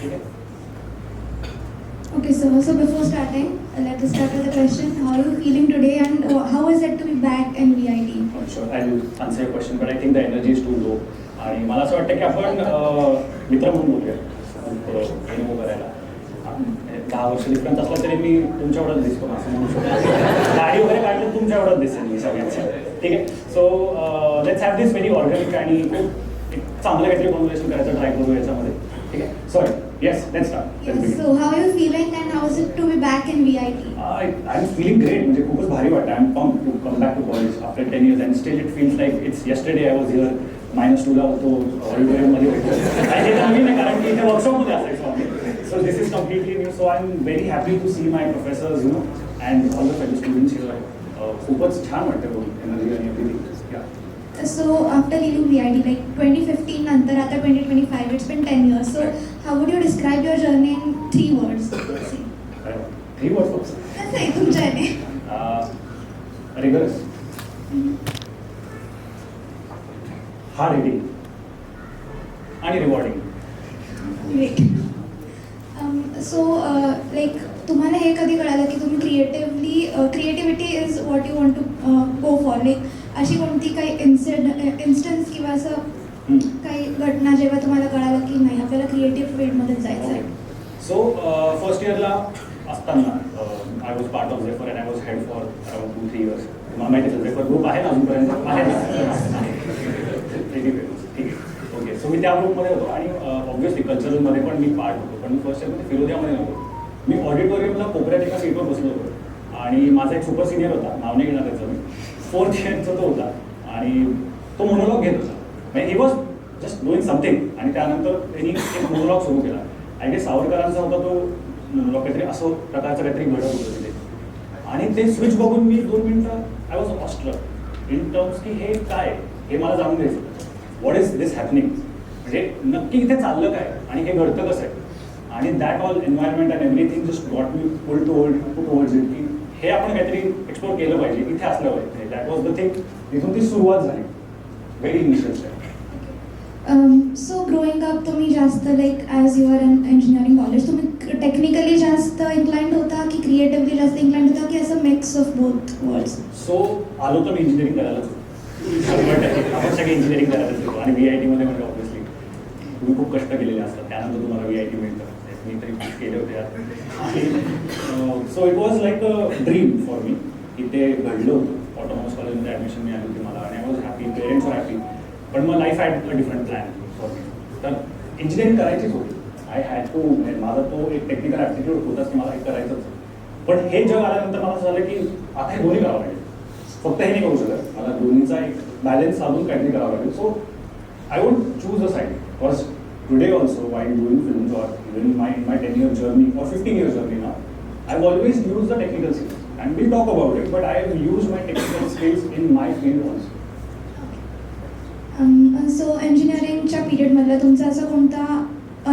ठीक आहे. Okay, so before starting, let us start with the question. How are you feeling today, and how is it to be back in VIT? Sure, I will answer your question, but I think the energy is too low. आणि मला असं वाटतं की आपण मित्र म्हणून बोलूया remove करायला. 10 वर्ष डिफरन्स असला तरी मी तुमच्या एवढंच दिसतो असं म्हणू शकतो. गाडी वगैरे काढली तुमच्या एवढंच दिसेल मी सगळ्यांचं. ठीक आहे. So let's have this very organic आणि खूप एक चांगलं काहीतरी कॉन्व्हर्सेशन करायचं ट्राय करू याच्यामध्ये. ठीक आहे. Sorry. Yes, let's start. Yes, so how are you feeling, and how is it to be back in VIT? I'm feeling great. म्हणजे खूपच भारी वाटतं. I'm pumped to come back to college after 10 years and still it feels like it's yesterday I was here. -2 ला होतो, ऑडिटोरियममध्ये होतो. आणि हे नवीन आहे कारण की इथे वर्कशॉपमध्ये असायचं आम्ही. So this is completely new. So I'm very happy to see my professors, you know, and all the fellow students here. खूपच छान वाटतं बघून एनर्जी आणि everything. So after leaving VIT, like 2015 नंतर आता 2025, it's been 10 years. So how would you describe your journey in 3 words? 3 words फक्त. कसं आहे तुमच्या याने? Rigorous, hard hitting आणि rewarding. Great. So like तुम्हाला हे कधी कळालं की तुम्ही creativity is what you want to go for? Like अशी कोणती काही इन्स्टन्स किंवा असं काही घटना जेव्हा तुम्हाला कळालं की नाही आपल्याला क्रिएटिव्ह फील्डमध्येच जायचं आहे? सो फर्स्ट इयरला असताना I was part of Zephyr and I was head for around 2-3 years. तुम्हाला माहिती आहे झेफर ग्रुप आहे ना अजूनपर्यंत? आहे ना? ठीक आहे. ओके. सो मी त्या ग्रुपमध्ये होतो आणि ऑब्व्हियसली कल्चरलमध्ये पण मी पार्ट होतो. पण मी फर्स्ट इयरमध्ये फिरोदियामध्ये नव्हतो. मी ऑडिटोरियमला कोपऱ्यात एका सीटवर बसलो होतो आणि माझा एक सुपर सिनियर होता, नाव नाही घेणार त्याचं मी. 4th इयरचा तो होता आणि तो मोनोलॉग घेत होता. म्हणजे he was just doing something आणि त्यानंतर त्यांनी एक मोनोलॉग सुरू केला. आय गेस सावरकरांचा होता तो मोनोलॉग, काहीतरी असं प्रकारचं काहीतरी घडत होतं तिथे. आणि ते स्विच बघून मी 2 मिनिटं I was awestruck in terms की हे काय, हे मला जाणून घ्यायचं होतं. व्हॉट इज दिस हॅपनिंग, म्हणजे नक्की इथे चाललं काय आणि हे घडतं कसं आहे. आणि that all environment and everything just got me pull towards it की हे आपण काहीतरी एक्सप्लोर केलं पाहिजे, इथे असलं पाहिजे. That was the thing. तिथून ती सुरुवात झाली very initial step. So growing up तुम्ही जास्त like as your an engineering college तुम्ही टेक्निकली जास्त इन्क्लाइंड होता की क्रिएटिव्हली जास्त इन्क्लाइंड होता की असं mix of both words? So आलो तर मी इंजिनिअरिंग करायलाच आपण सगळे इंजिनिअरिंग करायलाच होतो आणि VIT मध्ये म्हणजे ऑब्व्हियसली तुम्ही खूप कष्ट केलेले असतात त्यानंतर तुम्हाला VIT मिळतं. मी तरी केले होते आणि so it was like a dream for me की ते घडलं होतं. ऑटोनॉमस कॉलेजमध्ये ॲडमिशन मिळाली होती मला आणि I was happy, parents were happy. पण मग life had a different plan for me. तर इंजिनिअरिंग करायचीच होती. आय हॅड टू, माझा तो एक टेक्निकल ॲप्टिट्यूड होताच की मला हे करायचंच. पण हे जग आल्यानंतर मला असं झालं की आता हे दोन्ही करावं लागेल, फक्त हे नाही करू शकत. मला दोन्हीचा एक बॅलन्स साधून काहीतरी करावं लागेल. So I won't choose a side. Because today also while doing films or even in my 10-year journey or 15-year journey now, I've always used the technical skills and we'll talk about it, but I have used my technical skills in my field also. So इंजिनिअरिंगच्या पिरियडमधला तुमचा असा कोणता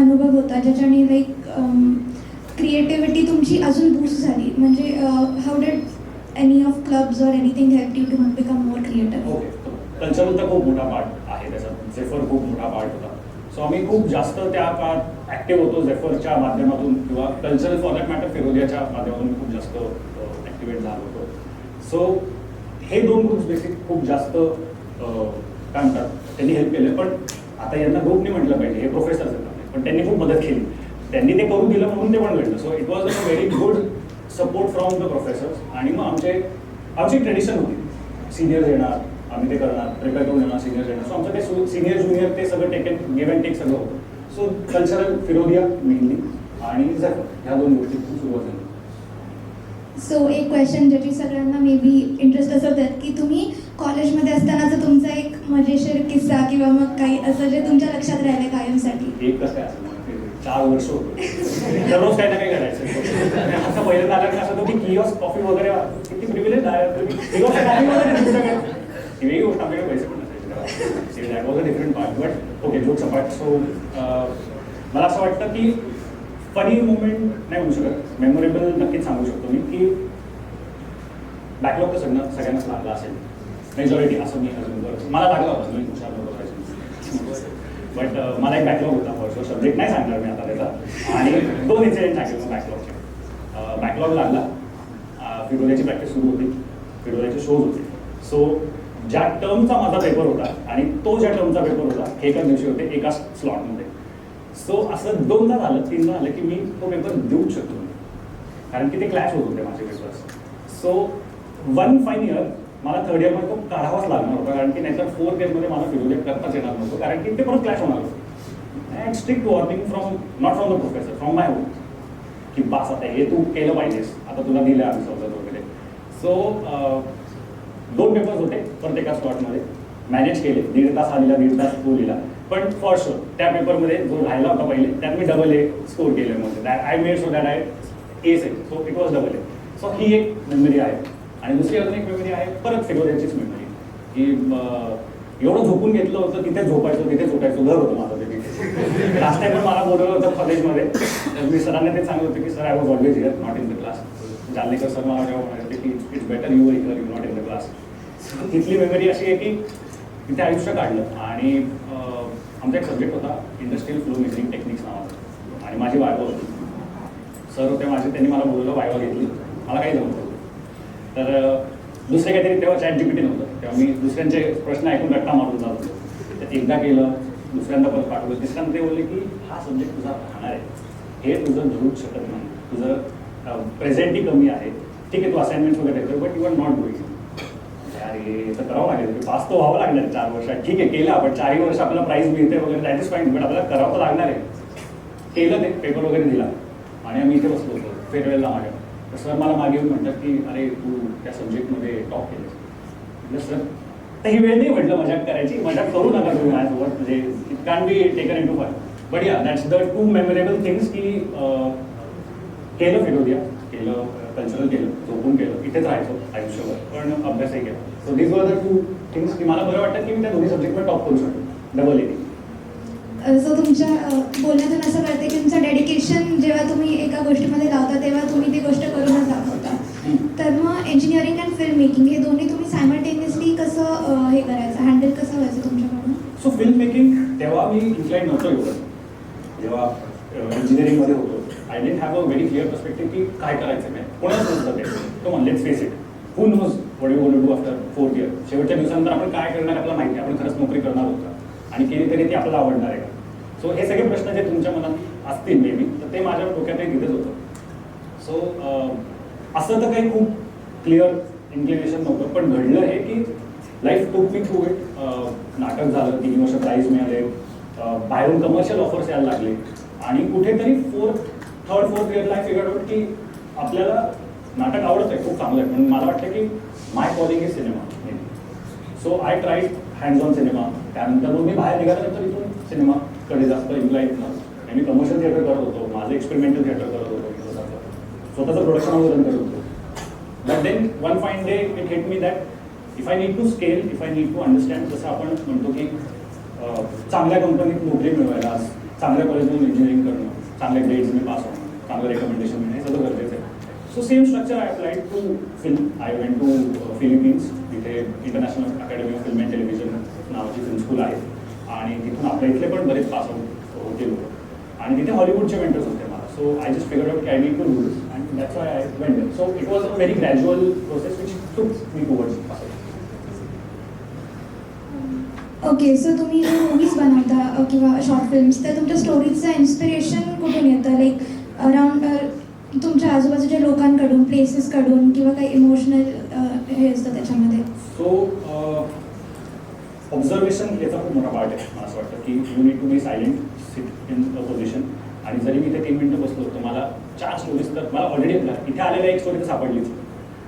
अनुभव होता ज्याच्याने like creativity तुमची अजून boost झाली? म्हणजे how did any of clubs or anything help you to become more creative? Okay. Cultural खूप मोठा पार्ट आहे त्याचा. झेफर खूप मोठा पार्ट होता. सो आम्ही खूप जास्त त्या काळात ॲक्टिव्ह होतो झेफरच्या माध्यमातून किंवा कल्चरल फॉर दॅट मॅटर फिरोदियाच्या माध्यमातून खूप जास्त ॲक्टिवेट झालो होतो. सो हे 2 ग्रुप्स बेसिक खूप जास्त काय म्हणतात त्यांनी हेल्प केलं. पण आता यांना ग्रुपने म्हटलं पाहिजे, हे प्रोफेसर्स आहेत पण त्यांनी खूप मदत केली. त्यांनी ते करू दिलं म्हणून ते पण घडलं. So it was a very good support from the professors. आणि मग आमची ट्रेडिशन होती, सिनियर्स येणार, आम्ही ते करणार, प्रिपेअर करून येणार, सिनियर्स येणार. सो आमचं ते सिनियर ज्युनियर ते सगळं गिव्ह अँड टेक सगळं होतं. सो कल्चरल फिरोदिया मेनली आणि झेफर ह्या 2 गोष्टीतून सुरुवात झाली. सो एक क्वेश्चन ज्याची सगळ्यांना मे बी इंटरेस्ट असत की तुम्ही कॉलेजमध्ये असतानाचा तुमचा एक मजेशीर किस्सा किंवा मग काही असं जे तुमच्या लक्षात राहिलं कायमसाठी? एक कसं काय असं 4 वर्ष होतो, दररोज काही ना काही करायचं. असं पहिल्यांदा आलं असं होतं की किऑस्क कॉफी वगैरे किती प्रिव्हिलेज आहे. किऑस्क कॉफी वगैरे ही वेगळी गोष्ट, आमच्याकडे पैसे पण नसायचे. That was a different part. But okay, joke सपाट. सो मला असं वाटतं की फनी मुवमेंट नाही म्हणू शकत, मेमोरेबल नक्कीच सांगू शकतो मी की बॅकलॉग तर सगळ्यांनाच लागला असेल मेजॉरिटी, असं मी अजून मला लागला होता. मी हुशार होतो बट मला एक बॅकलॉग होता फॉर शुअर, सब्जेक्ट नाही सांगणार मी आता त्याचा. आणि 2 इन्सिडेंट सांगेल मग बॅकलॉगचे. बॅकलॉग लागला, फिडोल्याची प्रॅक्टिस सुरू होती, फिडोल्याचे शोज होते. सो ज्या टर्मचा माझा पेपर होता आणि तो ज्या टर्मचा पेपर होता हे एका दिवशी होते एका स्लॉटमध्ये. सो असं 2दा झालं 3दा झालं की मी तो पेपर देऊच शकतो नाही, कारण की ते क्लॅश होत होते माझे पेपर्स. सो 1 फाईन इयर मला 3rd इयरमध्ये तो काढावाच लागणार होता, कारण की नाहीतर 4th इयरमध्ये मला फिडोल्या करताच येणार नव्हतं, कारण की ते परत क्लॅश होणार होतं. And strict warning not from the professor, from my home, की पास आता हे तू केलं पाहिजेस, आता तुला दिलं आम्ही सवलत वगैरे. सो 2 पेपर्स होते परत एका स्लॉटमध्ये, मॅनेज केले. 1.5 तास आलेला, 1.5 तास तो लिहिला. पण फॉर शुअर त्या पेपरमध्ये जो राहिला होता पहिले त्यात मी डबल ए स्कोर केले. म्हणजे that I made so that I excel, so it was double A. So ही एक मेमरी आहे. आणि दुसरी अजून एक मेमरी आहे परत फिडोल्याचीच मेमरी, की एवढं झोपून घेतलं होतं, तिथे झोपायचं, तिथे झोपायचं, घर होतं माझं ते तिथे. लास्ट टाइम पण मला बोलवलं होतं कॉलेजमध्ये, तर मी सरांना ते सांगत होते की sir I was always here, not in the class. Jalnekar sir मला जेव्हा म्हणाले की it's better you were here, you not in the class. तिथली मेमरी अशी आहे की तिथे आयुष्य काढलं. आणि आमचा एक सब्जेक्ट होता इंडस्ट्रियल फ्लो मेजरिंग टेक्निक्स नावाचा, आणि माझी वायवा होती. सर होते माझे, त्यांनी मला बोलवलं, वायवा घेतली, मला काही जमत होतं. तर दुसरे काहीतरी तेव्हा ChatGPT नव्हतं, तेव्हा मी दुसऱ्यांचे प्रश्न ऐकून रट्टा मारून जात होतो. त्यात एकदा केलं, दुसऱ्यांदा परत पाठवलं, तिसऱ्यांदा ते बोलले की हा सब्जेक्ट तुझा राहणार आहे, हे तुझं धरूच शकत नाही, तुझं प्रेझेंटही कमी आहे, ठीक आहे तू असाइनमेंट्स वगैरे देतो, but you are not doing. अरे तर करावं लागेल, पास तो व्हावं लागणार 4 वर्षात, ठीक आहे केलं आपण, 4 वर्ष आपल्याला प्राईज मिळते वगैरे, दॅट इज फाईन, बट आपल्याला करावं तर लागणार आहे. केलं ते, पेपर वगैरे दिला, आणि आम्ही इथे बसलो होतो फेअरवेलला माझ्या. तर सर मला मागे येऊन म्हणतात की अरे तू त्या सब्जेक्टमध्ये टॉप केलं. म्हटलं सर तर ही वेळ नाही म्हटलं मजाक करायची, मजाक करू नका तुम्ही माझ्यासोबत, म्हणजे it can be taken into fun. But yeah that's the 2 memorable things, की केलं फिडोलिया, केलं कल्चरल, केलं झोपून, केलं इथेच राहायचो आयुष्यभर, पण अभ्यासही केला. So these were the 2 things की मला बरं वाटतं की मी त्या दोन्ही सब्जेक्टमध्ये टॉप करू शकतो, डबल ए. सो तुमच्या बोलण्यातून असं कळतं की तुमचं डेडिकेशन जेव्हा तुम्ही एका गोष्टीमध्ये लावता तेव्हा तुम्ही ती गोष्ट करूनच दाखवता. तर मग इंजिनिअरिंग अँड फिल्म मेकिंग हे दोन्ही तुम्ही सायमल्टेनियसली कसं हे करायचं, हँडल कसं व्हायचं तुमच्याकडून? सो फिल्म मेकिंग तेव्हा मी इन्क्लाइंड नव्हतो एवढं. जेव्हा इंजिनिअरिंगमध्ये होतो I didn't have a very clear perspective की काय करायचं नाही, कोणाच नसतं ते. तो म्हणले let's face it, who knows what you want to do after 4th year. शेवटच्या दिवसानंतर आपण काय करणार आपल्याला माहिती आहे, आपण खरंच नोकरी करणार होता आणि केली तरी ती आपल्याला आवडणार आहे का. सो हे सगळे प्रश्न जे तुमच्या मनात असतील मे बी, तर ते माझ्या डोक्यातही तिथेच होतं. सो असं तर काही खूप क्लिअर इन्क्लिनेशन नव्हतं, पण घडलं हे की लाईफ टूक मी थ्रू इट. नाटक झालं, 3 वर्ष प्राईज मिळाले, बाहेरून कमर्शियल ऑफर्स यायला लागले, आणि कुठेतरी 3rd-4th इयरला आय फिगर्ड आउट की आपल्याला नाटक आवडत आहे, खूप चांगलं आहे, पण मला वाटतं की my calling is cinema. So I tried hands on cinema. त्यानंतर मग मी बाहेर निघाल्यानंतर इथून सिनेमाकडे जास्त इन्क्लाइंड झालं. मी कमर्शियल थिएटर करत होतो, माझं एक्सपेरिमेंटल थिएटर करत होतो, स्वतःचं प्रोडक्शन हाऊस रन करत होतो. But then 1 fine day it hit me that if I need to scale, if I need to understand, जसं आपण म्हणतो की चांगल्या कंपनीत नोकरी मिळवायला, चांगल्या कॉलेजमधून इंजिनिअरिंग करणं, चांगल्या ग्रेड्सने पास होणं, चांगलं रेकमेंडेशन मिळणं, हे सगळं गरजेचं आहे. So same structure I applied to film. I went to Philippines, तिथे international academy of film and television नावाची फिल्म स्कूल आहे, आणि तिथून आपल्या इथले पण बरेच पास आउट होते लोक, आणि तिथे हॉलिवूडचे मेंटर्स होते मला. So I just figured out की I need to do this, and that's why I went there. So it was a very gradual process which took me towards असं. ओके, सो तुम्ही movies बनवता किंवा short films, तर तुमच्या स्टोरीजचं inspiration कुठून येतं? Like around तुमच्या आजूबाजूच्या लोकांकडून, प्लेसेसकडून, किंवा काही इमोशनल हे असतं त्याच्यामध्ये? सो ऑब्झर्वेशन याचा खूप मोठा पार्ट आहे. मला असं वाटतं की you need to be silent, sit in a position. आणि जरी मी इथे 3 मिनिटं बसलो तर मला 4 स्टोरीज तर मला ऑलरेडी इथे आलेल्या एक स्टोरी तर सापडलीच.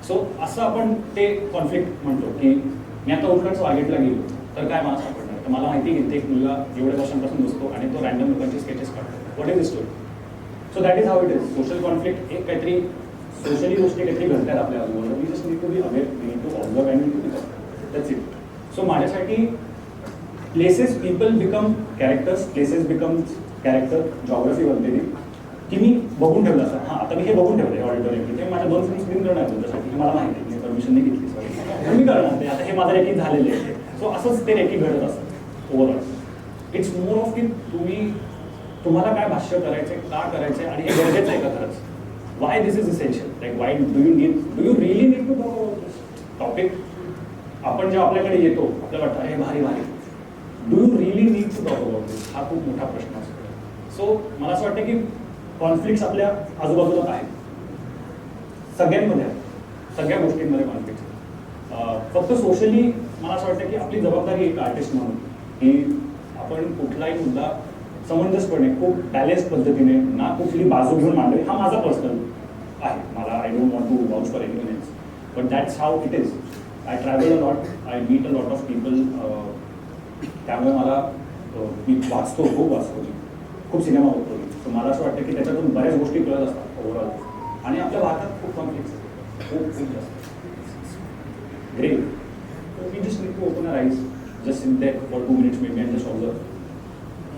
सो असं आपण ते कॉन्फ्लिक्ट म्हणतो की मी आता उठलाच वागेटला गेलो तर काय मला सापडणार. तर मला माहिती आहे की एक मुलगा एवढ्या वर्षांपासून बसतो आणि तो रँडम लोकांचे स्केचेस काढतो. What is the story? So that is how it is. Social conflict एक काहीतरी सोशली गोष्टी काहीतरी घडतात आपल्या आजूबाजूला. We just need to be aware, we need to observe and need to be that's it. So माझ्यासाठी places, people become characters, places become character, geography बनते ती की मी बघून ठेवलं असं. हां, आता मी हे बघून ठेवलं आहे ऑडिटोरियम. ते माझ्या 2 फिल्म्स बिन करणार तुमच्यासाठी, हे मला माहिती आहे, मी परमिशन नाही घेतली, सॉरी, मी करणार ते. आता हे माझं रेकी झालेले आहे. सो असंच ते रेकी घडत असतं ओव्हरऑल. इट्स मोर ऑफ की तुम्हाला काय भाष्य करायचे, का करायचे आणि हे गरजेचं आहे का खरंच. Why this is essential, like why do you really need to talk about this topic. आपण जेव्हा आपल्याकडे येतो आपल्याला वाटतं अरे भारी भारी, do you really need to talk about this, हा खूप मोठा प्रश्न असतो. सो मला असं वाटतं की कॉन्फ्लिक्ट्स आपल्या आजूबाजूला आहेत, सगळ्यांमध्ये आहेत, सगळ्या गोष्टींमध्ये कॉन्फ्लिक्ट. फक्त सोशली मला असं वाटतं की आपली जबाबदारी एक आर्टिस्ट म्हणून की आपण कुठलाही मुद्दा समंजसपणे खूप बॅलेन्स पद्धतीने, ना कुठली बाजू घेऊन मांडवी. हा माझा पर्सनल आहे, मला I don't want to vouch for anyone else, but that's how it is. I travel a lot, I meet a lot of people. त्यामुळे मला मी वाचतो, खूप वाचतो, खूप सिनेमा बघतो. सो मला असं वाटतं की त्याच्यातून बऱ्याच गोष्टी कळत असतात ओव्हरऑल. आणि आपल्या भारतात खूप कॉन्फ्लिक्ट खूप खूप जास्त. Great. We just need to open our eyes, just sit there for 2 minutes maybe and just observe.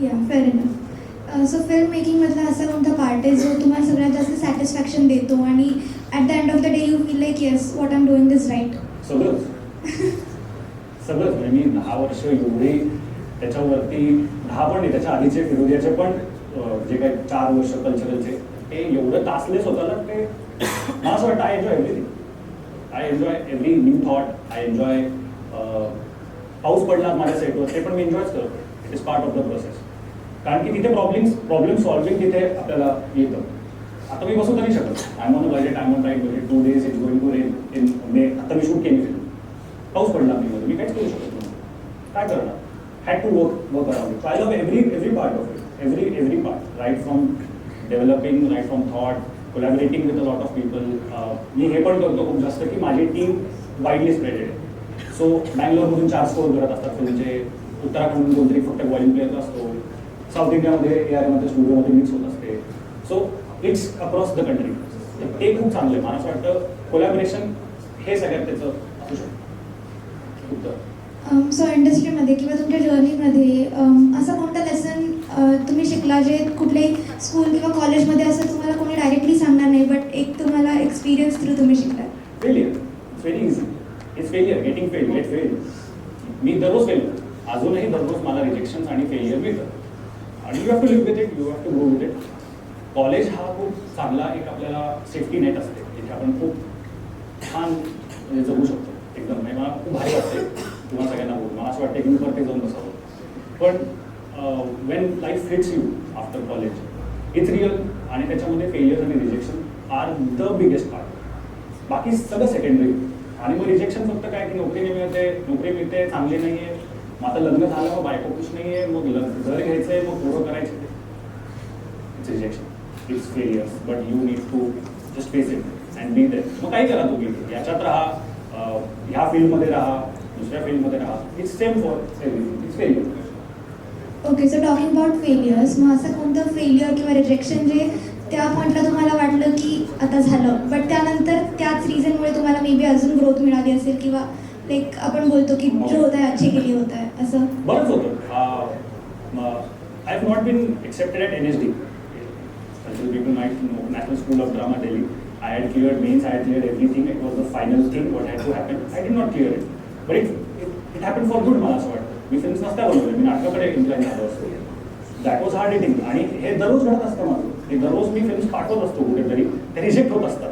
या फेअर इनफ. सो फिल्म मेकिंगमधला असा कोणता पार्ट आहे जो तुम्हाला सगळ्यात जास्त सॅटिस्फॅक्शन देतो आणि at the end of the day you feel like yes what I am doing this right? सगळंच सगळंच. म्हणजे मी 10 वर्ष एवढी त्याच्यावरती, 10 पण नाही, त्याच्या आधीचे फिरोदियाचे पण जे काही 4 वर्ष कल्चरलचे, ते एवढं तासले स्वतःला. ते मला असं वाटतं I enjoy everything. I enjoy every new thought. I enjoy पाऊस पडला माझ्या सेटवर, ते पण मी एन्जॉयच करतो. It is part of the process. कारण की तिथे प्रॉब्लेम सॉल्विंग तिथे आपल्याला येतं. आता मी बसू तरी शकत, I am on a budget, I am on time budget, 2 days it's going to rain in May. आता मी शूट केली फिल्म, पाऊस पडला मी काहीच करू शकत नाही. काय करणार? Had to work around it. I love every part of it, every part, right from developing, right from thought, collaborating with a lot of people. मी हे पण करतो खूप जास्त की माझी टीम वाईडली स्प्रेडेड आहे. सो बँगलोरमधून 4 स्कोर करत असतात फिल्मचे, उत्तराखंडमधून कोणतरी फक्त व्हॉल्यूम प्लेअर असतो, साऊथ इंडियामध्ये ARमध्ये स्टुडिओमध्ये मिक्स होत असते. So it's across the country. ते खूप चांगलं आहे. मला असं वाटतं कोलॅबरेशन हे सगळ्यात त्याचं असू शकतं उत्तर. सो इंडस्ट्रीमध्ये किंवा तुमच्या जर्नीमध्ये असं कोणतं लेसन तुम्ही शिकला जे कुठल्याही स्कूल किंवा कॉलेजमध्ये असं तुम्हाला कोणी डायरेक्टली सांगणार नाही, बट एक तुम्हाला एक्सपिरियन्स थ्रू तुम्ही शिकला? Failure. It's very easy. It's failure, getting fail, get fail. मी दररोज फेल करतो, अजूनही दररोज मला रिजेक्शन्स आणि फेलियर मिळतं. आणि you have to live with it, you have to go with it. College हा खूप चांगला एक आपल्याला सेफ्टी नेट असते, जिथे आपण खूप छान जगू शकतो एकदम. म्हणजे मला खूप भारी वाटते तुम्हाला सगळ्यांना बोलून. मला असं वाटतं की मी परत जाऊन बसावं. पण when life hits you after college, it's real. आणि त्याच्यामध्ये फेलियर आणि rejection are the biggest part. बाकी सगळं सेकंडरी. आणि मग रिजेक्शन फक्त काय की नोकरी मिळते चांगली नाही आहे, मग आता लग्न झालं, मग बायको खुश नाही आहे, मग घर घ्यायचं आहे, मग पुढं करायचं आहे. It's rejection, it's failures, but you need to just face it and be there. मग काही करा तुम्ही, याच्यात राहा, ह्या फील्डमध्ये राहा, दुसऱ्या फील्डमध्ये राहा. It's same for everything. It's failure. Okay, so talking about failures, मग असं कोणतं फेलियर किंवा रिजेक्शन जे त्या पॉईंटला तुम्हाला वाटलं की आता झालं, बट त्यानंतर त्याच रिझनमुळे तुम्हाला मे बी अजून ग्रोथ मिळाली असेल, किंवा लाईक आपण बोलतो की जो होत आहे अच्छे के लिए होत आहे, असं बरंच होतं. I have not been accepted at NSD, people might know, national school of drama Delhi. I had cleared mains, I had cleared everything. It was the final thing what had to happen. I did not clear it, but it happened for good. मला असं वाटतं. मी films नसत्या बनवल्या, मी नाटकाकडे incline झालो असतो. That was hard hitting. आणि हे दररोज घडत असतं माझं. हे दररोज मी फिल्म्स पाठवत असतो कुठेतरी, ते रिजेक्ट होत असतात.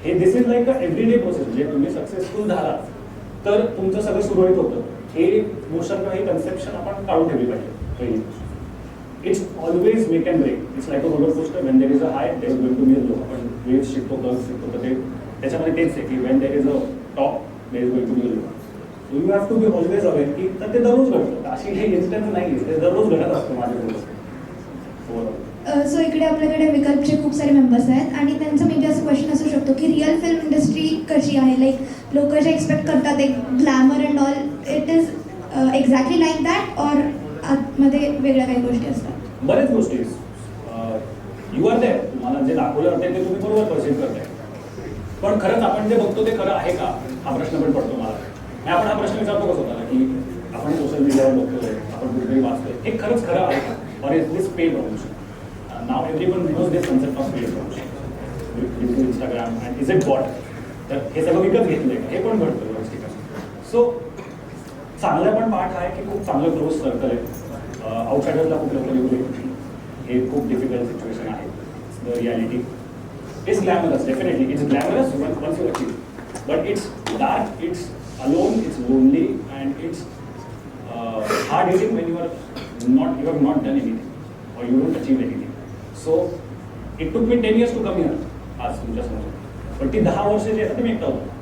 हे this is like a everyday process. म्हणजे तुम्ही सक्सेसफुल झालात तर तुमचं सगळं सुरळीत होतं. हे मोशन किंवा ही कन्सेप्शन आपण काढून ठेवली पाहिजे पहिली. It's always make and break. It's like a roller coaster. When there is a high there is going to be a low. आपण वेव्स शिकतो, कर्व्स शिकतो, तर ते त्याच्यामध्ये तेच आहे की when there is a top there is going to be a low. So you have to be always aware की तर ते दररोज घडतं. अशी हे इन्स्टन्स नाही, ते दररोज घडत असतं माझ्याकडे. सो इकडे आपल्याकडे विकल्पचे खूप सारे मेंबर्स आहेत आणि त्यांचं मे बी असं क्वेश्चन असू शकतो की रिअल फिल्म इंडस्ट्री कशी आहे, लाईक लोक जे एक्सपेक्ट करतात एक glamour and all, it is exactly like that, और आतमध्ये वेगळ्या काही गोष्टी असतात? बरेच गोष्टी यू आर देअर. तुम्हाला जे दाखवलं जाते ते तुम्ही बरोबर परसिव्ह करताय, पण खरंच आपण जे बघतो ते खरं आहे का, हा प्रश्न पण पडतो मला. आणि आपण हा प्रश्न विचारतो का स्वतःला की आपण सोशल मीडियावर बघतोय, आपण कुठेतरी वाचतोय, हे खरंच खरं आहे का, or is this paid promotion? Now everyone knows this concept of paid promotion, Instagram, and is it bought? तर हे सगळं विकत घेतलंय का, हे पण घडतं बऱ्याच ठिकाणी. सो चांगला पण पार्ट आहे की खूप चांगलं क्लोज सर्कल आहे. आउटसायडर्सला खूप लवकर येऊ देत नाही. हे खूप डिफिकल्ट सिच्युएशन आहे. The reality is glamorous, definitely it's glamorous once you achieve, but it's dark, it's alone, it's lonely, and it's hard hitting when you have not done anything or you don't achieve anything. So it took me 10 years to come here आज तुमच्या समोर, पण ती 10 वर्ष जे आहेत मी एकटा होतो.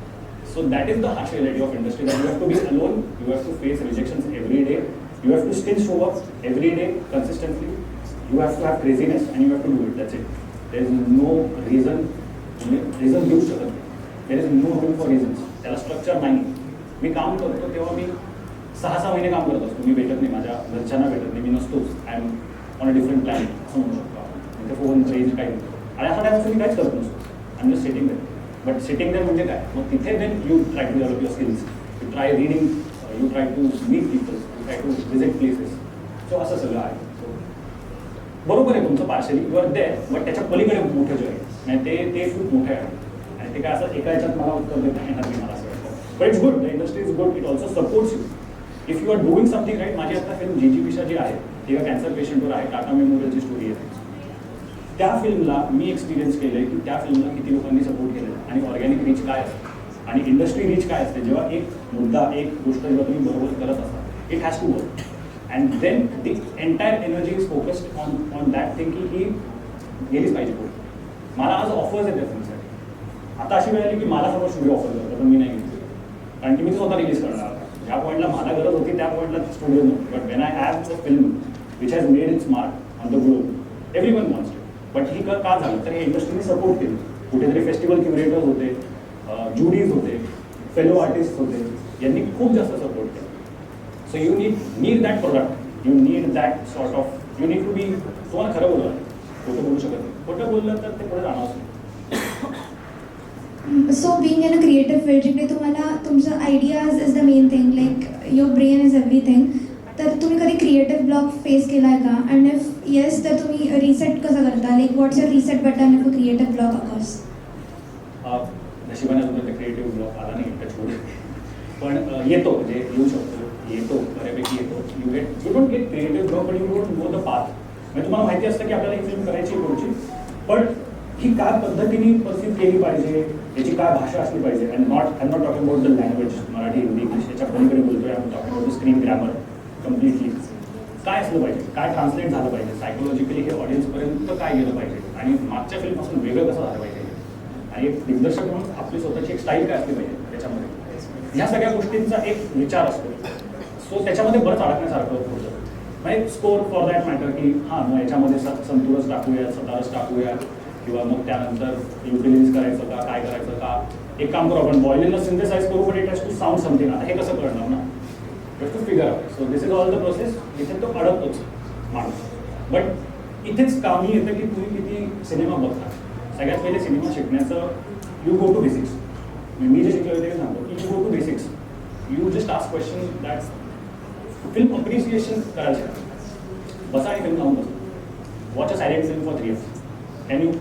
So that is the harsh reality of industry, that you have to be alone, you have to face rejections every day, you have to still show up every day consistently, you have to have craziness and you have to do it, that's it. There is no reason देऊ शकत नाही. There is no room for reasons. त्याला structure नाही. मी काम करतो तेव्हा मी 6-6 महिने काम करत असतो. मी भेटत नाही, माझ्या घरच्यांना भेटत नाही, मी नसतोच. I am on a different planet असं म्हणू शकतो आपण. इथे फोन रेंज काही नसतो आणि अशा टायमापासून मी काहीच करत नसतो. I am just sitting there. But sitting there म्हणजे काय, मग तिथे then you try to develop your skills, you try reading, you try to meet people, you try to visit places. So असं सगळं आहे. सो बरोबर आहे तुमचं partially, you are there, but त्याच्या पलीकडे मोठं जे आहे नाही ते खूप मोठं आहे. आणि ते काय असं एका याच्यात मला उत्तर देता येणार नाही मला असं वाटतं. But it's good, the industry is good, it also supports you if you are doing something right. माझी आता फिल्म जी पिशा जी आहे ती एका कॅन्सर पेशंटवर आहे. टाटा मेमोरियलची स्टोरी आहे. त्या फिल्मला मी एक्सपिरियन्स केलं आहे की त्या फिल्मला किती लोकांनी सपोर्ट केलं आणि ऑर्गॅनिक रीच काय असते आणि इंडस्ट्री रीच काय असते. जेव्हा एक मुद्दा, एक गोष्ट जेव्हा तुम्ही बरोबर करत असता, it has to work and then the entire energy is focused on that thing की ही गेलीच पाहिजे पुढे. मला आज ऑफर्स आहेत त्या फिल्मसाठी. आता अशी वेळ आली की मला समोर स्टुडिओ ऑफर करतो, पण मी नाही घेतली कारण की मी स्वतः रिलीज करणार. ज्या पॉईंटला मला गरज होती त्या पॉईंटला स्टुडिओ नव्हती. But when I have a film which has made it smart on the globe, everyone wants it. But he का झालं तर हे इंडस्ट्रीने सपोर्ट केलं. कुठेतरी फेस्टिवल क्युरेटर्स होते, ज्युरीज होते, फेलो आर्टिस्ट होते, यांनी खूप जास्त सपोर्ट केला. So you need that product, you need that sort of, you need to be. तुम्हाला खरं बोललं, खोटं बोलू शकत नाही. खोटं बोललं तर ते पुढे जाणार नाही. So being in a creative field जिकडे तुम्हाला तुमचं ideas is the main thing, like your brain is everything, तर तुम्ही कधी क्रिएटिव्ह ब्लॉक फेस केला आहे का? अँड इफ येस तर तुम्ही रिसेट कसं करता? Like what's your reset button if a creative block occurs? नशिबाने अजून क्रिएटिव्ह ब्लॉक आला नाही टचवूड, पण येतो, म्हणजे येऊ शकतो, येतो, बऱ्यापैकी येतो. You don't get creative block, पण you don't go the path. म्हणजे तुम्हाला माहिती असतं की आपल्याला ही फिल्म करायची पुढची, पण ही काय पद्धतीने परसिव्ह केली पाहिजे, याची काय भाषा असली पाहिजे. And I am not talking about the language, Marathi, Hindi, English, याच्या पलीकडे बोलतोय. I am talking about the screen grammar completely. काय असलं पाहिजे, काय ट्रान्सलेट झालं पाहिजे, सायकोलॉजिकली हे ऑडियन्सपर्यंत काय गेलं पाहिजे आणि मागच्या फिल्मपासून वेगळं कसं झालं पाहिजे. आणि एक दिग्दर्शक म्हणून आपली स्वतःची एक स्टाईल काय असली पाहिजे त्याच्यामध्ये. ह्या सगळ्या गोष्टींचा एक विचार असतो. सो त्याच्यामध्ये बरंच अडकण्यासारखं होतं. म्हणजे स्कोर फॉर दॅट मॅटर की हां मग याच्यामध्ये संतूरच टाकूया, सतारच टाकूया, किंवा मग त्यानंतर युटिलाइज करायचं का, काय करायचं का. एक काम करू आपण बॉयलिनला सिंथेसाइज करू, but it has to sound something. आता हे कसं कळणार ना, to figure out. So this is all the process. इथे तो अडकतोच माणूस. बट इथेच कामी येतं की तुम्ही किती सिनेमा बघता. सगळ्यात पहिले सिनेमा शिकण्याचं यू गो टू बेसिक्स. मी जे शिकलो ते सांगतो की you go to basics. You just ask question that film appreciation करायचं. बसा आणि फिल्म लावून बसा. Watch a silent film for 3 years. Can you,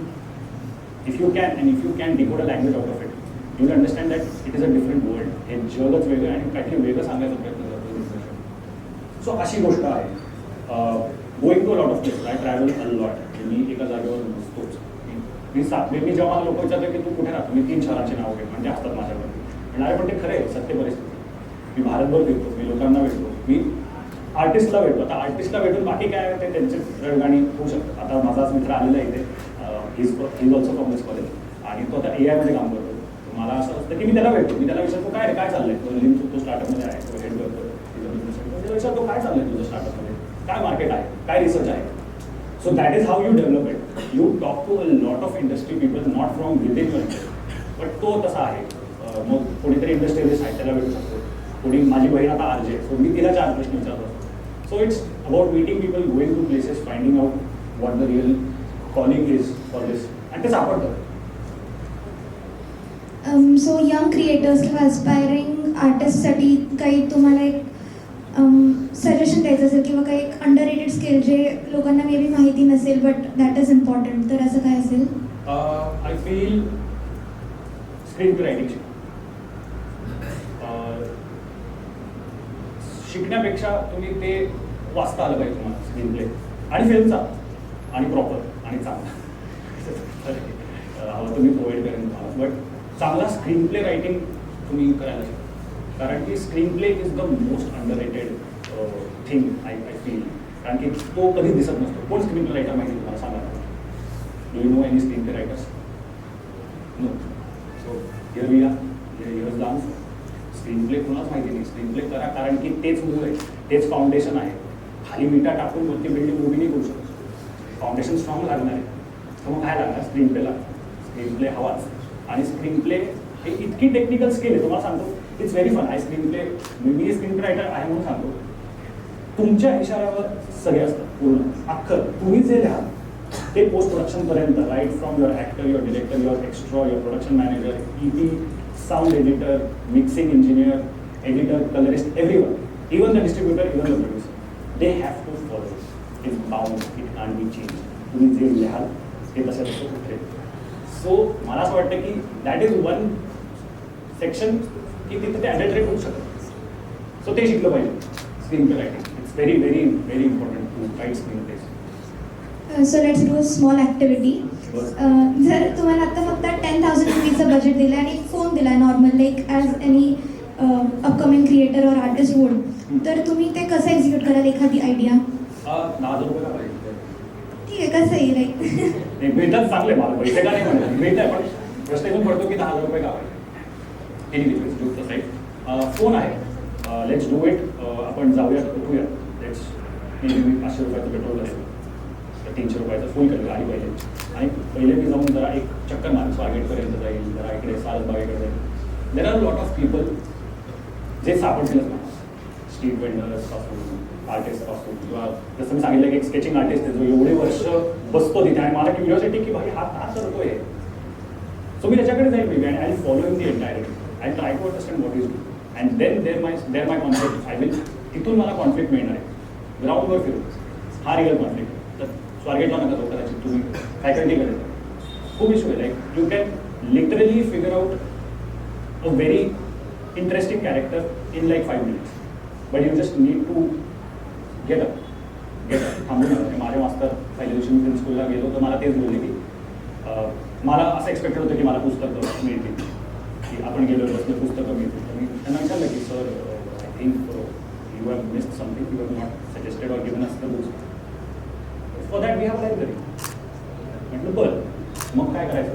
if you can decode a language out of it, you will understand that it is a different world. हे जगच वेगळं आणि काहीतरी वेगळं सांगायचा प्रयत्न करतो. सो अशी गोष्ट आहे. Going to lot of place, I travel a lot. मी एका जागेवर नसतोच. मी जेव्हा मला लोक विचारतात की तू कुठे राहतो, मी 3 शहरांची नावं घेतो म्हणजे असतात माझ्याकडे. म्हणजे पण ते खरं आहे, सत्य परिस्थिती. मी भारतभर फिरतो, मी लोकांना भेटतो, मी आर्टिस्टला भेटतो. आता आर्टिस्टला भेटून बाकी काय ते त्यांचे रडगाणी होऊ शकतात. आता माझाच मित्र आलेला आहे इथे, he also from this college, आणि तो आता AI मध्ये काम करतो. मला असं असतं की मी त्याला भेटतो, मी त्याला विचारतो काय चाललंय. तो स्टार्टअपमध्ये आहे, तो हेड करतो त्याला विचारतो काय चाललंय तुझं स्टार्टअपमध्ये, काय मार्केट आहे, काय रिसर्च आहे. So that is how you develop it. You talk to a lot of industry people, not from within your industry. But तो तसा आहे. मग कोणीतरी इंडस्ट्रियलिस्ट आहे त्याला भेटू शकतो. कोणी माझी बहीण आता RJ, सो मी तिला 4 प्रश्न विचारतो. So it's about meeting people, going to places, finding out what the real calling is for this, and ते सापडतं. सो यंग क्रिएटर्स किंवा अस्पायरिंग आर्टिस्टसाठी काही तुम्हाला एक सजेशन द्यायचं असेल किंवा काही एक अंडररेटेड स्किल जे लोकांना मे बी माहिती नसेल बट दॅट इज इम्पॉर्टंट, तर असं काय असेल? आय फील स्क्रीन रायटिंग शिकण्यापेक्षा तुम्ही ते वाचता आलं पाहिजे तुम्हाला. स्क्रीन प्ले आणि फिल्मचा आणि प्रॉपर आणि चांगला हवं तुम्ही प्रोव्हाइड करेन तुम्हाला, बट चांगला स्क्रीन प्ले रायटिंग तुम्ही करायला शकता, कारण की screen play is the most underrated thing I feel, कारण की तो कधीच दिसत नसतो. कोण स्क्रीन प्ले रायटर माहिती तुम्हाला सांगा, do you know any screen play writers? No. So here we are, here's the answer. Screen play कोणाच माहिती नाही. स्क्रीन प्ले करा, कारण की तेच मूळ आहे, तेच फाउंडेशन आहे. खाली मिठा टाकून वरती बिल्डिंग उभी नाही करू शकतो. फाउंडेशन स्ट्रॉंग लागणार आहे, तर मग काय लागणार? स्क्रीन प्लेला. स्क्रीन प्ले हवाच. आणि स्क्रीन प्ले हे इतकी टेक्निकल स्किल आहे, तुम्हाला सांगतो, it's very fun. I screen play, मी स्क्रीन प्ले रायटर आहे म्हणून सांगतो, तुमच्या इशाऱ्यावर सगळे असतात पूर्ण अख्खं. तुम्ही जे लिहा ते पोस्ट प्रोडक्शनपर्यंत, right from your actor, your director, your extra, your production manager, EP, sound editor, mixing engineer, editor, colourist, everyone, even the distributor, even the producer, they have to follow. It's bound, it can be change. तुम्ही जे लिहाल ते तसं तसं उतरेल. So मला असं वाटतं की दॅट इज वन सेक्शन की तिथे ते अडल्टरेट होऊ शकतं. सो ते शिकलं पाहिजे screen play writing. It's very very very important to write screen plays. So let's do a small activity. जर तुम्हाला आता फक्त 10,000 रुपीजचं बजेट दिलं आणि एक फोन दिला normal, like as any upcoming creator और आर्टिस्ट वुड, तर तुम्ही ते कसं एक्झिक्यूट कराल? एखादी आयडिया? 10,000 रुपये का पाहिजे? ठीक आहे, कसंही लाईक नाही मिळतात, चांगले मला पैसे का नाही म्हणतात, मिळत आहे, पण प्रश्न येऊन पडतो की 10,000 रुपये का पाहिजे. Anyway joke the side. Phone आहे, लेट्स डू इट. आपण जाऊया, उठूया, लेट्स. मी 500 रुपयाचं पेट्रोल आहे, 300 रुपयाचं फुल करेल गाडी पाहिजे, आणि पहिले मी जाऊन जरा एक चक्कर मारेल, स्वारगेटपर्यंत जाईल, जरा इकडे सारसबागेकडे जाईल. There are lot of people जे सापडतीलच मला, स्ट्रीट वेंडर्स पासून, आर्टिस्ट पासून, किंवा जसं मी सांगितलं की एक स्केचिंग आर्टिस्ट आहे जो एवढे वर्ष बसतो तिथे, आणि मला क्युरिओसिटी की भाई हा का करतोय. सो मी त्याच्याकडे जाईल मी, and I follow in the entirety. I try to understand what is do, and then there my conflict. I will, तिथून मला कॉन्फ्लिक्ट मिळणार आहे. ग्राउंडवर फिरून हा रिअल कॉन्फ्लिक्ट. तर स्वारगेटला नका जाऊ, कदाचित तुम्ही फॅकल्टीकडे जा. खूप इश्यू आहे, like you can literally figure out a very interesting character in like 5 minutes, but you just need to get up. थांबू नका. माझे मास्तर पहिल्या दिवशी मी फिल्म स्कूलला गेलो तर मला तेच बोलले की मला असं एक्सपेक्टेड होतं की मला पुस्तकं मिळतील, की आपण गेलो बसलं पुस्तकं मिळतील. तर मी त्यांना विचारलं की sir, I think you have missed something, you have not suggested or given us the books. For that we have library. म्हटलं बरं, मग काय करायचं?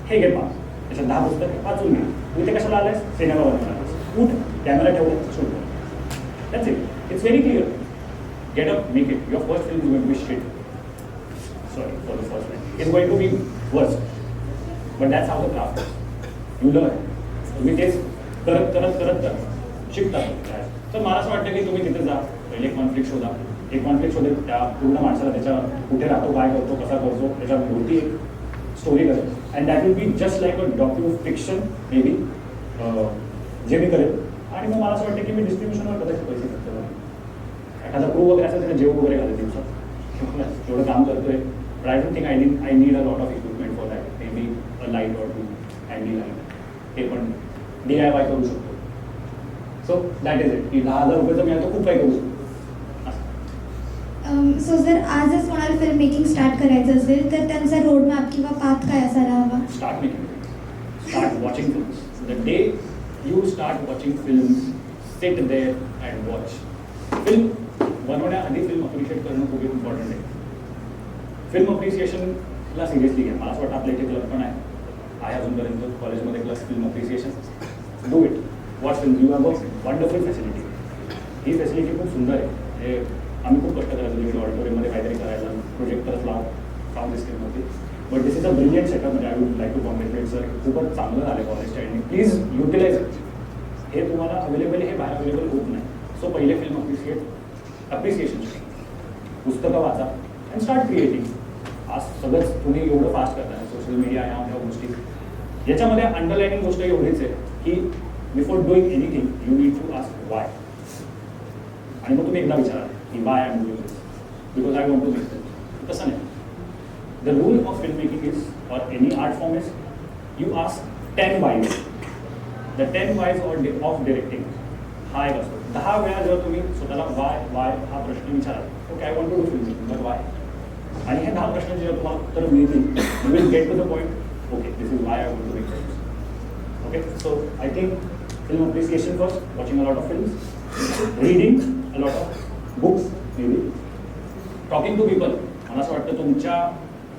हे घे 5, त्याच्यात 10 पुस्तकं वाचून घे. तू इथे कशाला आलायस? सिनेमा बनवणार. उठ, कॅमेरा ठेवून शूट कर. That's it. It's very clear. Get up, make it. Your first film is going to be shit. Sorry for the first film. It's going to be worse. But that's how the craft is. You learn. तुम्ही तेच करत शिकता. तर मला असं वाटतं की तुम्ही तिथे जा, पहिले एक कॉन्फ्लिक्ट शोधा. एक कॉन्फ्लिक्ट शोधेल त्या पूर्ण माणसाला, त्याच्या कुठे राहतो, काय करतो, कसा करतो, त्याच्या भोवती एक स्टोरी करेल. And that will be just like a docu fiction may be, जे मी करेल. आणि मग मला असं वाटतं की मी डिस्ट्रीब्युशनवर कदाचित पैसे खर्च करेन. एखादा क्रू वगैरे असेल त्याला जेव वगैरे घालते दिवसात, एवढं काम करतोय. But I don't think I need a lot of equipment for that. May be a light or 2 handy light, हे पण DIY करू शकतो. So that is it. की 10,000 रुपयाचं मी आता खूप काही करू शकतो. सो जर आजच कोणाला फिल्म मेकिंग स्टार्ट करायचं असेल तर त्यांचा रोडमॅप किंवा पाथ काय असायला हवा? Start making, start watching films. The day you start watching films, sit there and watch. Film बनवण्याआधी फिल्म अप्रिशिएट करणं खूप इम्पॉर्टंट आहे. फिल्म अप्रिसिएशनला सिरियसली घ्या. मला असं वाटतं आपल्या इथे क्लब पण आहे अजूनपर्यंत कॉलेजमध्ये class film appreciation. Do it. Watch film. You have a wonderful facility. He facility खूप सुंदर आहे. म्हणजे आम्ही खूप कष्ट करायचो तिकडे ऑडिटोरियममध्ये काहीतरी करायला, प्रोजेक्टरच लाव, साऊंड सिस्टममध्ये. But this is a brilliant setup. म्हणजे I would like to congratulate sir. खूपच चांगलं झालं कॉलेजच्या आणि प्लीज युटिलाइज इट. हे तुम्हाला अवेलेबल, हे बाहेर अवेलेबल होत नाही. सो पहिले फिल्म अप्रिसिएशन, पुस्तकं वाचा अँड स्टार्ट क्रिएटिंग. आज सगळंच तुम्ही एवढं फास्ट करताय, सोशल मीडिया ह्या गोष्टी. याच्यामध्ये अंडरलाइनिंग गोष्ट एवढीच आहे की before doing anything you need to ask why. आणि मग तुम्ही एकदा विचारा की why I am doing this, because I want to make this. तसं नाही. The rule of film making is, or any art form is, you ask 10 whys. The 10 whys of directing हा एक असतो. 10 वेळा जर तुम्ही स्वतःला वाय वाय हा प्रश्न विचाराल okay I want to do film but why. आणि हे 10 प्रश्न जे तुम्हाला उत्तर मिळतील you will get to the point okay this is why I want to make films. Okay, so I think film appreciation first, watching a lot of films, reading a lot of books, maybe talking to people. मला असं वाटतं तुमच्या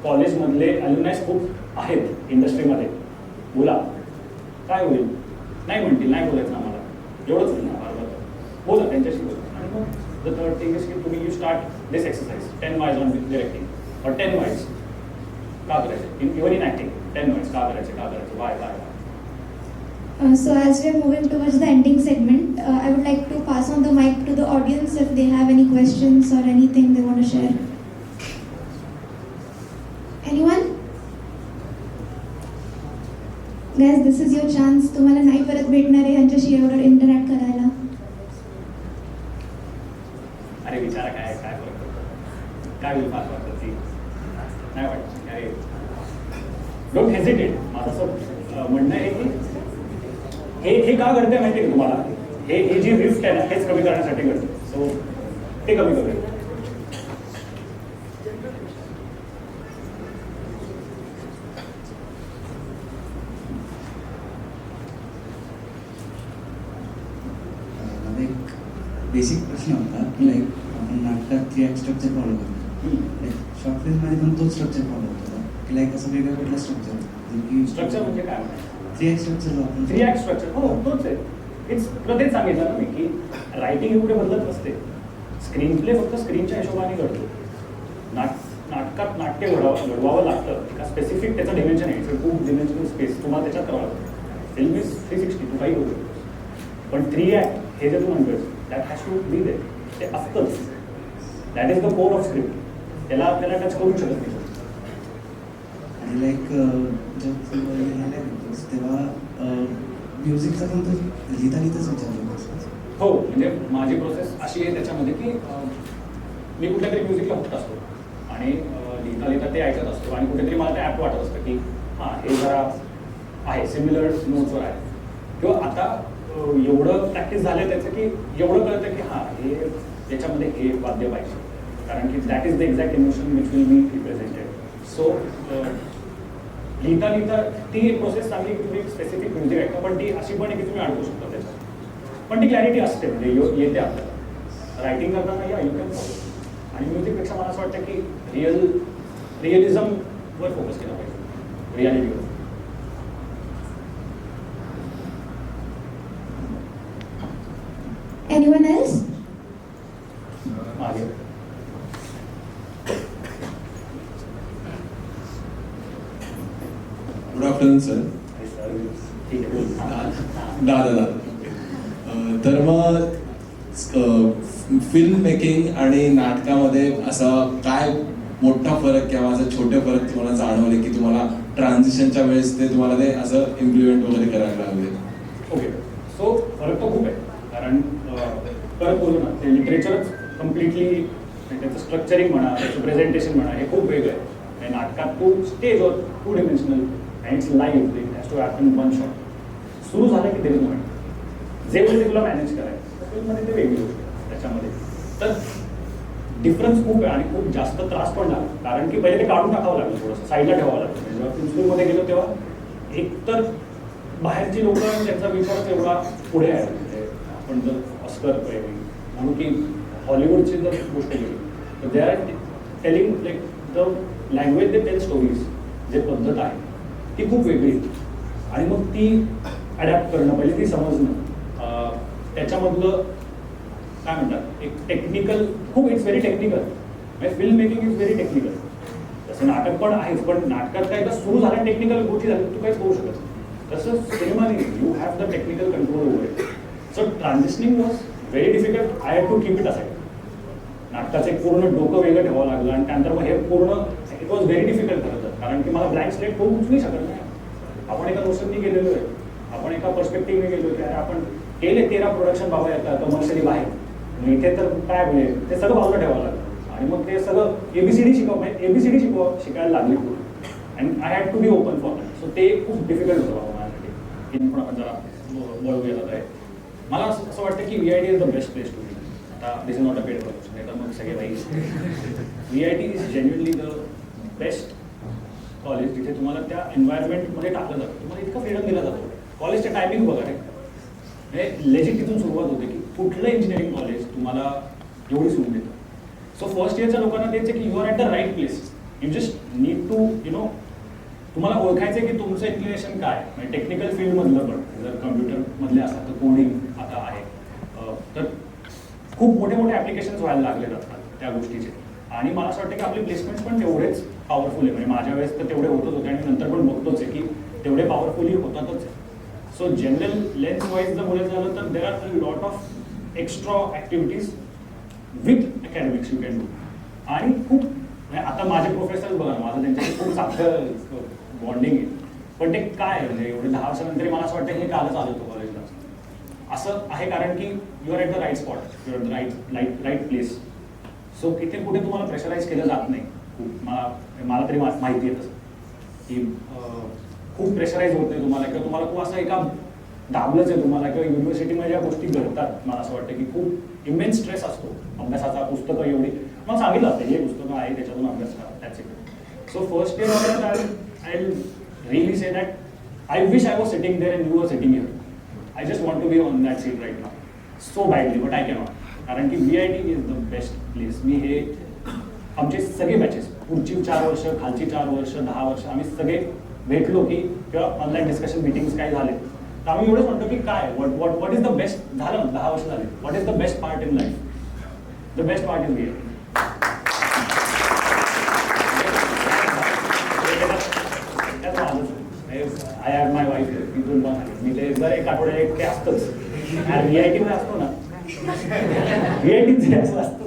कॉलेजमधले अल्युमनाईज खूप आहेत इंडस्ट्रीमध्ये. बोला काय होईल, नाही म्हणतील, नाही बोलायचं आम्हाला, एवढंच होईल ना बरोबर. बोला त्यांच्याशी बोला. आणि मग द थर्ड थिंग इज की तुम्ही you start this exercise 10 wise on directing और 10 वायज का करायचे इवन इन ॲक्टिंग. 10 वायज का करायचे Y. So as we are moving towards the ending segment, I would like to pass on the mic to the audience if they have any questions or anything they want to share. Anyone? Guys, this is your chance. तुम्हाला नाही परत भेटणार आहे यांच्याशी एवढं interact करायला. अरे विचारा काय फरक पडतो, काय होईल फार वाटतं ती नाही वाटत काय. Don't hesitate. माझं असं म्हणणं आहे की हे का घडते माहिती आहे का तुम्हाला. हे जी रिफ्ट आहे ना हेच कमी करण्यासाठी घडते. सो ते कमी करूया. एक बेसिक प्रश्न होता की लाईक आपण नाटकात 3 ॲक्ट स्ट्रक्चर फॉलो करतो. लाईक शॉर्ट फिल्ममध्ये पण तोच स्ट्रक्चर फॉलो होतो की लाईक असं वेगळं कुठलं स्ट्रक्चर स्ट्रक्चर म्हणजे काय 3 ॲक्ट स्ट्रक्चर आपण 3 ॲक्ट स्ट्रक्चर. हो तोच आहे. इट्स तेच सांगितलं ना मी की रायटिंग एवढे बदलत नसते. स्क्रीन प्ले फक्त स्क्रीनच्या हिशोबाने घडतो. नाटकात नाट्य घडवावं लागतं. एका स्पेसिफिक त्याचं डिमेन्शन आहे. इट्स खूप डिमेन्शनल स्पेस तुम्हाला त्याच्यात करावं लागतं. फिल्म इज 360 टू 5 होतं. पण 3 ॲक्ट हे जे तू म्हणतोय दॅट हॅज टू बी दे. ते असतंच. That is the core of script. त्याला आपल्याला टच करू शकत नाही. आणि लाईक जेव्हा लिहायला घेतोस तेव्हा म्युझिकचा पण तो लिहिताच विचार करतोस. हो म्हणजे माझी प्रोसेस अशी आहे त्याच्यामध्ये की मी कुठल्या तरी म्युझिकला हुकत असतो आणि लिहिता ते ऐकत असतो आणि कुठेतरी मला ते ॲप वाटत असतं की हां हे जरा आहे सिमिलर नोट्सवर आहे. किंवा आता एवढं प्रॅक्टिस झालं त्याचं की एवढं कळतं की हां हे त्याच्यामध्ये हे वाद्य पाहिजे कारण की that is the exact emotion which will be represented. So लिहिता ती एक प्रोसेस चांगली की तुम्ही स्पेसिफिक म्युझिक ऐकता पण ती अशी पण आहे की तुम्ही अडकू शकता त्याच्यात. पण ती क्लॅरिटी असते म्हणजे येते आपल्याला रायटिंग करताना या यू कॅन फॉलो. आणि म्युझिकपेक्षा मला असं वाटतं की रिअलिझमवर फोकस केला पाहिजे रियालिटीवर. Anyone else? मागे गुड आफ्टरनून सर. ठीक आहे. दादा तर मग फिल्म मेकिंग आणि नाटकामध्ये असा काय मोठा फरक किंवा असं छोटे फरक तुम्हाला जाणवले की तुम्हाला ट्रान्झिशनच्या वेळेस ते तुम्हाला ते असं इम्प्लिमेंट वगैरे करायला लागले. ओके सो फरक तर खूप आहे कारण परत बोलू ना ते लिटरेचरच कम्प्लिटली त्याचं स्ट्रक्चरिंग म्हणा त्याचं प्रेझेंटेशन म्हणा हे खूप वेगळं आहे. आणि नाटकात टू स्टेजवर 2 dimensional and it's live it has to happen one shot. सुरू झालं की तेच मोमेंट जे म्हणजे तुला मॅनेज करायचं फिल्ममध्ये ते वेगळी गोष्ट आहे त्याच्यामध्ये. तर डिफरन्स खूप आहे आणि खूप जास्त त्रास पण लागला कारण की पहिले ते काढून टाकावं लागलं थोडंसं साईडला ठेवावं लागलं. जेव्हा फिल्म स्कूलमध्ये गेलो तेव्हा एकतर बाहेरची लोक त्यांचा विचारच एवढा पुढे आहे. म्हणजे आपण जर ऑस्कर म्हणून की हॉलिवूडची जर गोष्ट केली तर they are telling like the language they tell stories जे पद्धत आहे ती खूप वेगळी आणि मग ती अडॅप्ट करणं पहिले ती समजणं त्याच्यामधलं काय म्हणतात एक टेक्निकल खूप इट्स व्हेरी टेक्निकल म्हणजे film making is very technical. तसं नाटक पण आहेच पण नाटकात काय तर सुरू झाल्या टेक्निकल गोष्टी झाल्या तू काहीच करू शकत. तसं सिनेमा नाही you have the technical control over it. So transitioning was very difficult. I have to keep it aside. नाटकाचं एक पूर्ण डोकं वेगळं ठेवावं लागलं आणि त्यानंतर मग हे पूर्ण इट वॉज व्हेरी डिफिकल्ट खरं तर कारण की मला ब्लँक स्लेट करून नाही शकत नाही. आपण एका नोशननी गेलेलो आहे. आपण एका पर्स्पेक्टिव्हने गेलो की अरे आपण केले 13 प्रोडक्शन बाबा येतात कमर्शियली बाहेर आणि इथे तर काय मिळेल ते सगळं बाजूला ठेवावं लागतं आणि मग ते सगळं ABCD शिकायला लागली and I had to be open for that. So ते खूप डिफिकल्ट होतं बाबा माझ्यासाठी. इथे पण आपण जरा वळू येतात आहे. मला असं वाटतं की VIT is the best place to be. आता this is not a paid production नाही तर मग सगळे वाईट. VIT is genuinely the best college जिथे तुम्हाला त्या एन्व्हायरमेंटमध्ये टाकलं जातं, तुम्हाला इतकं फ्रीडम दिला जातो. कॉलेजचं टायमिंग बघा रे, म्हणजे लेजिट तिथून सुरुवात होते की कुठलं इंजिनिअरिंग कॉलेज तुम्हाला एवढी सूट देतं. सो फर्स्ट इयरच्या लोकांना तेच आहे की you are at the right place. You just need to तुम्हाला ओळखायचं आहे की तुमचं इन्क्लिनेशन काय, म्हणजे टेक्निकल फील्डमधलं पण जर कम्प्युटरमधले असतात तर कोडिंग आता आहे, तर खूप मोठे मोठे ॲप्लिकेशन्स व्हायला लागले जातात त्या गोष्टीचे. आणि मला असं वाटतं की आपले प्लेसमेंट्स पण तेवढेच पॉवरफुल आहे. म्हणजे माझ्या वेळेस तर तेवढे होतच होते आणि नंतर पण बघतोच आहे की तेवढे पॉवरफुली होतातच आहे. सो जनरल लेन्स वाईज जर बोलायचं झालं तर there are lot of extra activities with academics you can do. आणि खूप म्हणजे आता माझे प्रोफेसर बघा, माझं त्यांच्याशी खूप चांगलं बॉन्डिंग आहे. पण ते काय म्हणजे एवढे 10 वर्षानंतर मला असं वाटतं की हे कालच आलं होतं कॉलेजला. असं आहे कारण की you are at the right spot, you are the right place. So इथे कुठे तुम्हाला प्रेशराईज केलं जात नाही. खूप मला तरी माहिती आहे तसं की खूप प्रेशराईज होत नाही तुम्हाला, किंवा तुम्हाला खूप असं एका दाबलंच आहे तुम्हाला, किंवा युनिव्हर्सिटीमध्ये ज्या गोष्टी घडतात मला असं वाटतं की खूप इमेन्स स्ट्रेस असतो अभ्यासाचा. पुस्तकं एवढी मला सांगितलं असतं हे पुस्तकं आहे त्याच्यातून अभ्यास करा, that's it. So first year I really say that I wish I was sitting there and you are sitting here. I just want to be on that seat right now so badly, but I cannot. कारण की VIT is the best place. मी हे आमचे सगळे batches पुढची 4 वर्ष, खालची 4 वर्ष, 10 वर्ष आम्ही सगळे भेटलो की किंवा ऑनलाईन डिस्कशन मिटिंग्स काय झाले तर आम्ही एवढंच म्हणतो की काय व्हॉट इज द बेस्ट. झालं 10 वर्ष झाले, what is the best part in life. The best part is VIT. I have my wife, ती दोन पण आहे. मी ते जर एक आठवड्यात एक ते असतंच. VIT मध्ये असतो ना, VIT असं असतं.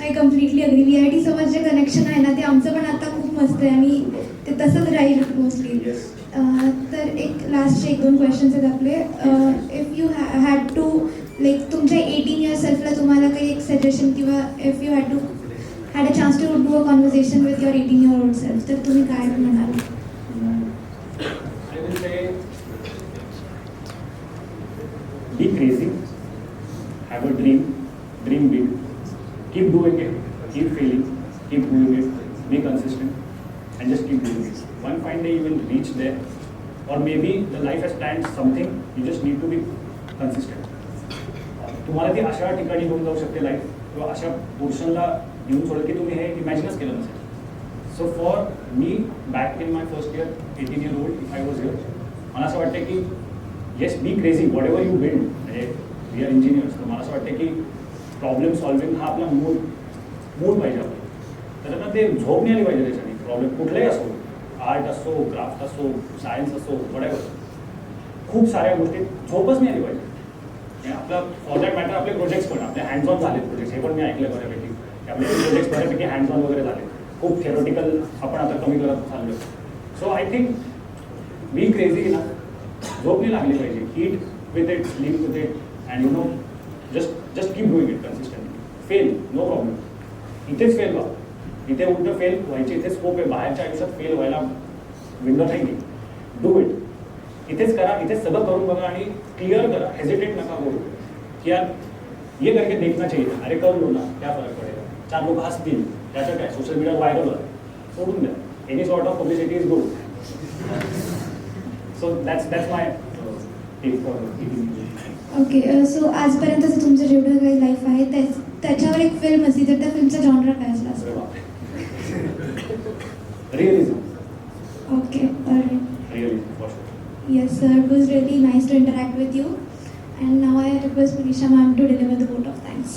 I completely agree. VIT सोबत जे कनेक्शन आहे ना ते आमचं पण आता खूप मस्त आहे आणि ते तसंच राहील मोस्टली. तर एक लास्टचे 1-2 क्वेश्चन्स आहेत आपले. If you had to like तुमच्या 18 इयर्स सेल्फला तुम्हाला काही एक सजेशन किंवा if you had a chance to do a conversation with your 18-year-old self तर तुम्ही काय म्हणाल? I will say, be crazy, have a dream big, keep doing it, keep failing, keep doing it, be consistent, and just keep doing it. One fine day you will reach there, or maybe the life has planned something, you just need to be consistent. तुम्हाला ती अशा ठिकाणी घेऊन जाऊ शकते life, किंवा अशा पोर्शनला घेऊन सोडेल की तुम्ही हे इमॅजिनच केलं नसेल. So for me back in my first year 18-year-old if I was here, मला असं वाटतं की yes be crazy whatever you build. म्हणजे वी आर इंजिनियर्स, तर मला असं वाटतं की प्रॉब्लेम सॉल्विंग हा आपला मूड पाहिजे आपला. त्याच्यानं ते झोप नाही आली पाहिजे त्याच्याने. प्रॉब्लेम कुठलाही असो, आर्ट असो, क्राफ्ट असो, सायन्स असो, वॉटेव्हर, खूप साऱ्या गोष्टी झोपच नाही आली पाहिजे. आपला फॉर दॅट मॅटर आपले प्रोजेक्ट्स पण आपले हँड्स ऑन झाले प्रोजेक्ट्स, हे पण मी ऐकलं बऱ्यापैकी. आपले प्रोजेक्ट्स बऱ्यापैकी हँड्स ऑन वगैरे झाले. खूप थेरोटिकल आपण आता कमी करत चाललो. So I think be crazy ना, झोप नाही लागली पाहिजे. Eat with it, sleep with it, and you know just keep doing it consistently. Fail no problem, इथेच फेल व्हा. इथे उलटं फेल व्हायची इथे स्कोप आहे. बाहेरच्या आयुष्यात फेल व्हायला विंडो नाही. डू इट, इथेच करा, इथेच सगळं करून बघा आणि क्लिअर करा. हेजिटेट नका करू की यार ये करके देखना चाहिए, अरे कर लो ना, क्या फरक पडेगा, 4 लोक हसतील, त्याचं काय, सोशल मीडियावर व्हायरल होतं, सोडून द्या. Any sort of publicity is good. So that's my tip for eating. Okay, so आजपर्यंतचं तुमचं जेवढं काही लाईफ आहे त्याच्यावर एक फिल्म असती तर त्या फिल्मचा जॉनरा काय असला असतो? Realism. Okay, all right. Realism for sure. Yes, sir. It was really nice to interact with you. And now I request Manisha ma'am to deliver the vote of thanks.